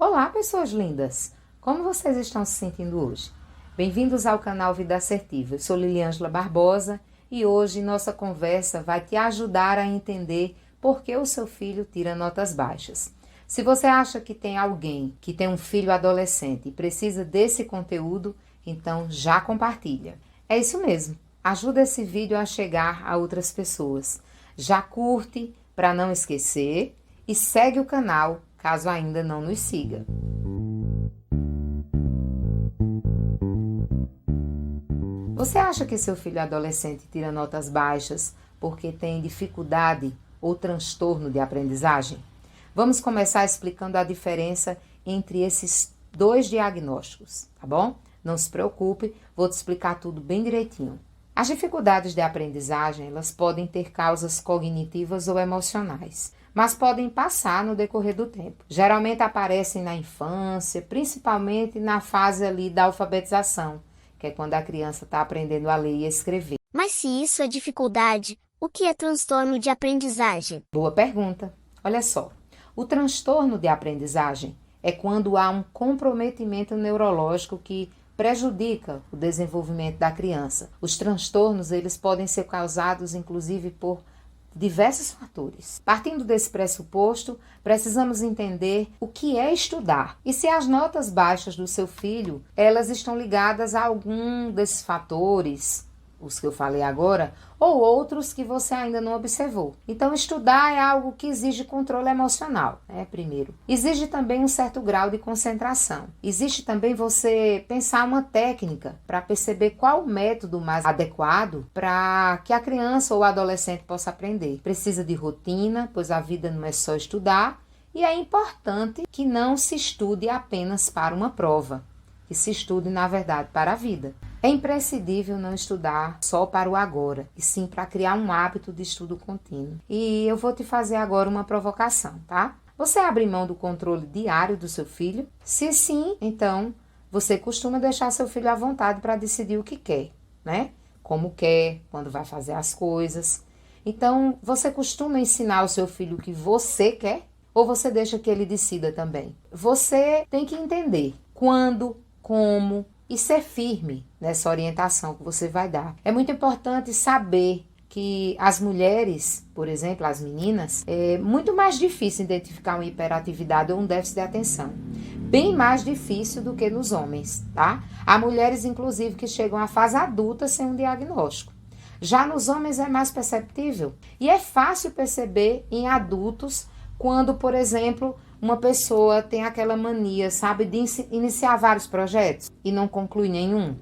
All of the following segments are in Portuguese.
Olá, pessoas lindas! Como vocês estão se sentindo hoje? Bem-vindos ao canal Vida Assertiva. Eu sou Liliângela Barbosa e hoje nossa conversa vai te ajudar a entender por que o seu filho tira notas baixas. Se você acha que tem alguém que tem um filho adolescente e precisa desse conteúdo, então já compartilha. É isso mesmo, ajuda esse vídeo a chegar a outras pessoas. Já curte para não esquecer e segue o canal caso ainda não nos siga. Você acha que seu filho adolescente tira notas baixas porque tem dificuldade ou transtorno de aprendizagem? Vamos começar explicando a diferença entre esses dois diagnósticos, tá bom? Não se preocupe, vou te explicar tudo bem direitinho. As dificuldades de aprendizagem, elas podem ter causas cognitivas ou emocionais, mas podem passar no decorrer do tempo. Geralmente aparecem na infância, principalmente na fase ali da alfabetização, que é quando a criança está aprendendo a ler e escrever. Mas se isso é dificuldade, o que é transtorno de aprendizagem? Boa pergunta. Olha só, o transtorno de aprendizagem é quando há um comprometimento neurológico que prejudica o desenvolvimento da criança. Os transtornos, eles podem ser causados, inclusive, por diversos fatores. Partindo desse pressuposto, precisamos entender o que é estudar e se as notas baixas do seu filho, elas estão ligadas a algum desses fatores, os que eu falei agora, ou outros que você ainda não observou. Então, estudar é algo que exige controle emocional, primeiro. Exige também um certo grau de concentração. Existe também você pensar uma técnica para perceber qual o método mais adequado para que a criança ou o adolescente possa aprender. Precisa de rotina, pois a vida não é só estudar, e é importante que não se estude apenas para uma prova, que se estude, na verdade, para a vida. É imprescindível não estudar só para o agora, e sim para criar um hábito de estudo contínuo. E eu vou te fazer agora uma provocação, tá? Você abre mão do controle diário do seu filho? Se sim, então você costuma deixar seu filho à vontade para decidir o que quer, né? Como quer, quando vai fazer as coisas. Então, você costuma ensinar ao seu filho o que você quer? Ou você deixa que ele decida também? Você tem que entender quando, como e ser firme nessa orientação que você vai dar. É muito importante saber que as mulheres, por exemplo, as meninas, é muito mais difícil identificar uma hiperatividade ou um déficit de atenção. Bem mais difícil do que nos homens, tá? Há mulheres, inclusive, que chegam à fase adulta sem um diagnóstico. Já nos homens é mais perceptível e é fácil perceber em adultos quando, por exemplo, uma pessoa tem aquela mania, sabe, de iniciar vários projetos e não conclui nenhum,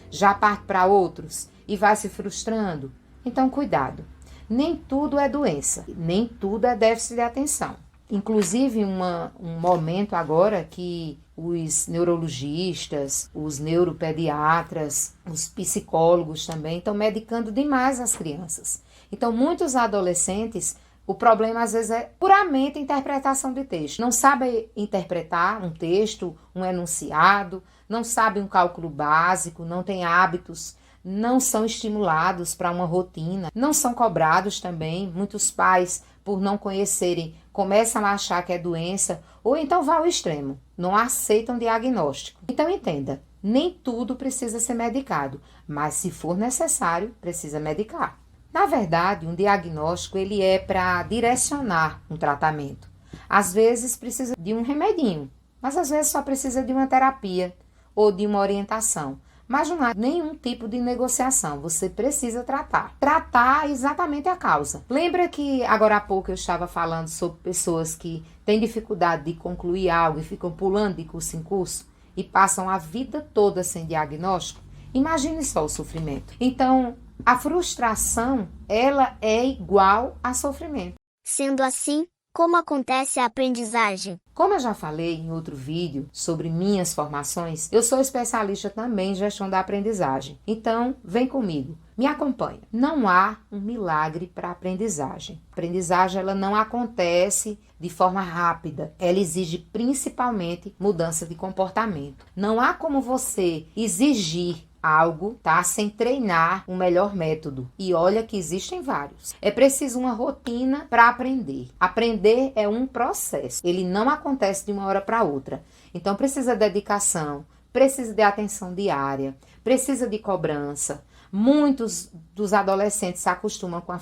já parte para outros e vai se frustrando. Então, cuidado. Nem tudo é doença, nem tudo é déficit de atenção. Inclusive, um momento agora que os neurologistas, os neuropediatras, os psicólogos também estão medicando demais as crianças. Então, muitos adolescentes, o problema às vezes é puramente interpretação de texto. Não sabe interpretar um texto, um enunciado, não sabe um cálculo básico, não tem hábitos, não são estimulados para uma rotina, não são cobrados também. Muitos pais, por não conhecerem, começam a achar que é doença ou então vão ao extremo, não aceitam diagnóstico. Então entenda, nem tudo precisa ser medicado, mas se for necessário, precisa medicar. Na verdade, um diagnóstico ele é para direcionar um tratamento. Às vezes precisa de um remedinho, mas às vezes só precisa de uma terapia ou de uma orientação. Mas não há nenhum tipo de negociação, você precisa tratar. Tratar exatamente a causa. Lembra que agora há pouco eu estava falando sobre pessoas que têm dificuldade de concluir algo e ficam pulando de curso em curso e passam a vida toda sem diagnóstico? Imagine só o sofrimento. Então, a frustração, ela é igual a sofrimento. Sendo assim, como acontece a aprendizagem? Como eu já falei em outro vídeo sobre minhas formações, eu sou especialista também em gestão da aprendizagem. Então, vem comigo, me acompanha. Não há um milagre para a aprendizagem. A aprendizagem ela não acontece de forma rápida. Ela exige principalmente mudança de comportamento. Não há como você exigir algo, tá? Sem treinar um melhor método. E olha que existem vários. É preciso uma rotina para aprender. Aprender é um processo. Ele não acontece de uma hora para outra. Então precisa de dedicação, precisa de atenção diária, precisa de cobrança. Muitos dos adolescentes se acostumam com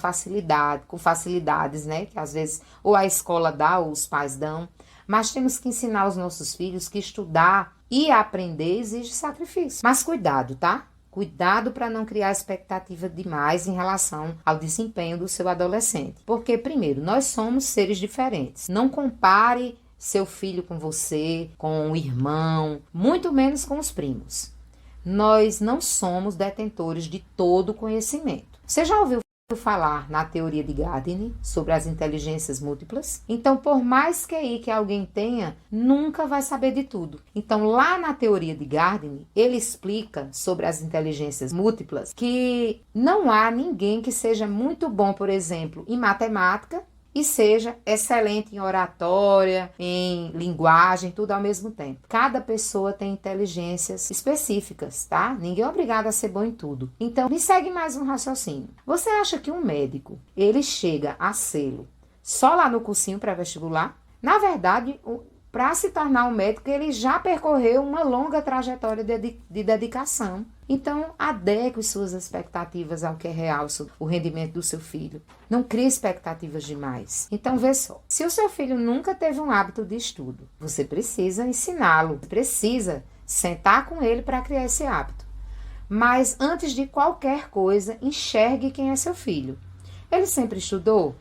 facilidades, né? Que às vezes ou a escola dá ou os pais dão. Mas temos que ensinar os nossos filhos que estudar e aprender exige sacrifício. Mas cuidado, tá? Cuidado para não criar expectativa demais em relação ao desempenho do seu adolescente. Porque, primeiro, nós somos seres diferentes. Não compare seu filho com você, com o irmão, muito menos com os primos. Nós não somos detentores de todo o conhecimento. Você já ouviu falar na teoria de Gardner sobre as inteligências múltiplas? Então, por mais QI que alguém tenha, nunca vai saber de tudo. Então, lá na teoria de Gardner, ele explica sobre as inteligências múltiplas que não há ninguém que seja muito bom, por exemplo, em matemática e seja excelente em oratória, em linguagem, tudo ao mesmo tempo. Cada pessoa tem inteligências específicas, tá? Ninguém é obrigado a ser bom em tudo. Então, me segue mais um raciocínio. Você acha que um médico, ele chega a sê-lo só lá no cursinho pré-vestibular? Na verdade, para se tornar um médico, ele já percorreu uma longa trajetória de dedicação. Então, adeque suas expectativas ao que é real, o rendimento do seu filho. Não crie expectativas demais. Então, vê só. Se o seu filho nunca teve um hábito de estudo, você precisa ensiná-lo. Precisa sentar com ele para criar esse hábito. Mas, antes de qualquer coisa, enxergue quem é seu filho. Ele sempre estudou?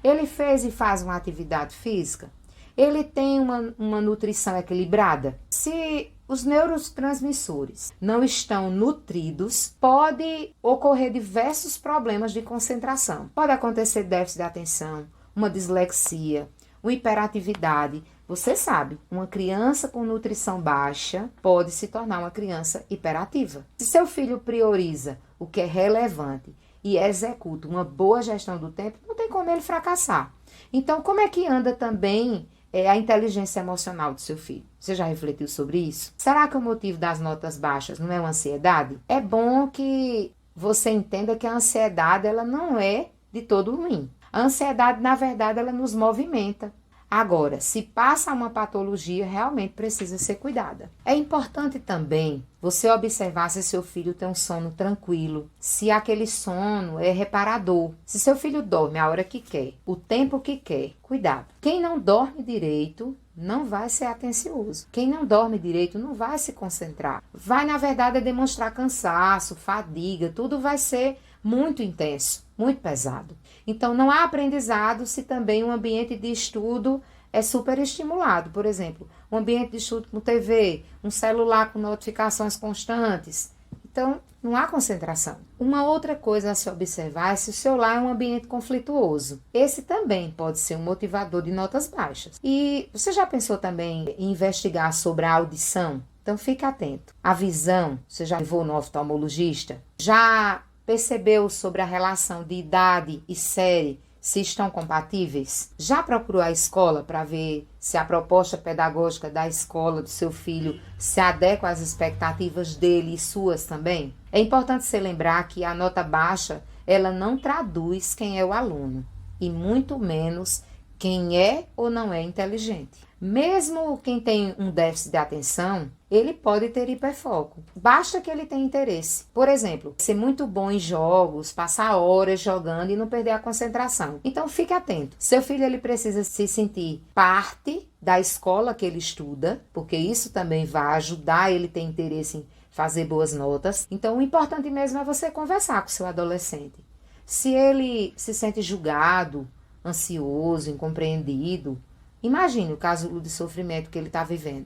Ele fez e faz uma atividade física? Ele tem uma nutrição equilibrada? Se os neurotransmissores não estão nutridos, pode ocorrer diversos problemas de concentração. Pode acontecer déficit de atenção, uma dislexia, uma hiperatividade. Você sabe, uma criança com nutrição baixa pode se tornar uma criança hiperativa. Se seu filho prioriza o que é relevante e executa uma boa gestão do tempo, não tem como ele fracassar. Então, como é que anda também a inteligência emocional do seu filho? Você já refletiu sobre isso? Será que o motivo das notas baixas não é uma ansiedade? É bom que você entenda que a ansiedade ela não é de todo ruim. A ansiedade, na verdade, ela nos movimenta. Agora, se passa uma patologia, realmente precisa ser cuidada. É importante também você observar se seu filho tem um sono tranquilo, se aquele sono é reparador, se seu filho dorme a hora que quer, o tempo que quer. Cuidado. Quem não dorme direito não vai ser atencioso. Quem não dorme direito não vai se concentrar. Vai, na verdade, demonstrar cansaço, fadiga, tudo vai ser muito intenso, muito pesado. Então, não há aprendizado se também um ambiente de estudo é super estimulado. Por exemplo, um ambiente de estudo com TV, um celular com notificações constantes. Então, não há concentração. Uma outra coisa a se observar é se o seu lar é um ambiente conflituoso. Esse também pode ser um motivador de notas baixas. E você já pensou também em investigar sobre a audição? Então, fique atento. A visão, você já levou no oftalmologista? Já percebeu sobre a relação de idade e série, se estão compatíveis? Já procurou a escola para ver se a proposta pedagógica da escola do seu filho se adequa às expectativas dele e suas também? É importante você lembrar que a nota baixa, ela não traduz quem é o aluno, e muito menos quem é ou não é inteligente. Mesmo quem tem um déficit de atenção, ele pode ter hiperfoco. Basta que ele tenha interesse. Por exemplo, ser muito bom em jogos, passar horas jogando e não perder a concentração. Então, fique atento. Seu filho ele precisa se sentir parte da escola que ele estuda, porque isso também vai ajudar ele a ter interesse em fazer boas notas. Então, o importante mesmo é você conversar com o seu adolescente. Se ele se sente julgado, ansioso, incompreendido, imagine o caso de sofrimento que ele está vivendo.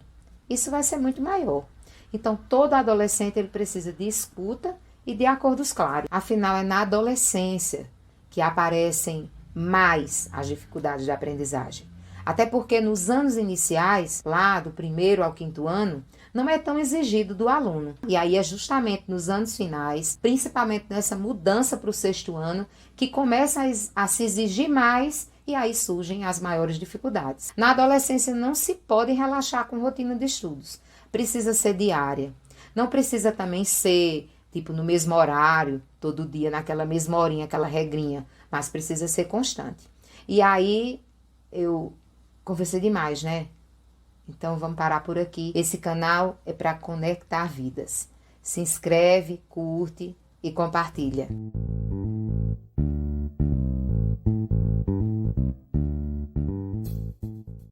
Isso vai ser muito maior. Então, todo adolescente ele precisa de escuta e de acordos claros. Afinal, é na adolescência que aparecem mais as dificuldades de aprendizagem. Até porque nos anos iniciais, lá do 1º ao 5º ano, não é tão exigido do aluno. E aí é justamente nos anos finais, principalmente nessa mudança para o 6º ano, que começa a se exigir mais e aí surgem as maiores dificuldades. Na adolescência não se pode relaxar com rotina de estudos. Precisa ser diária. Não precisa também ser tipo no mesmo horário, todo dia, naquela mesma horinha, aquela regrinha, mas precisa ser constante. E aí, eu conversei demais, né? Então vamos parar por aqui. Esse canal é para conectar vidas. Se inscreve, curte e compartilha.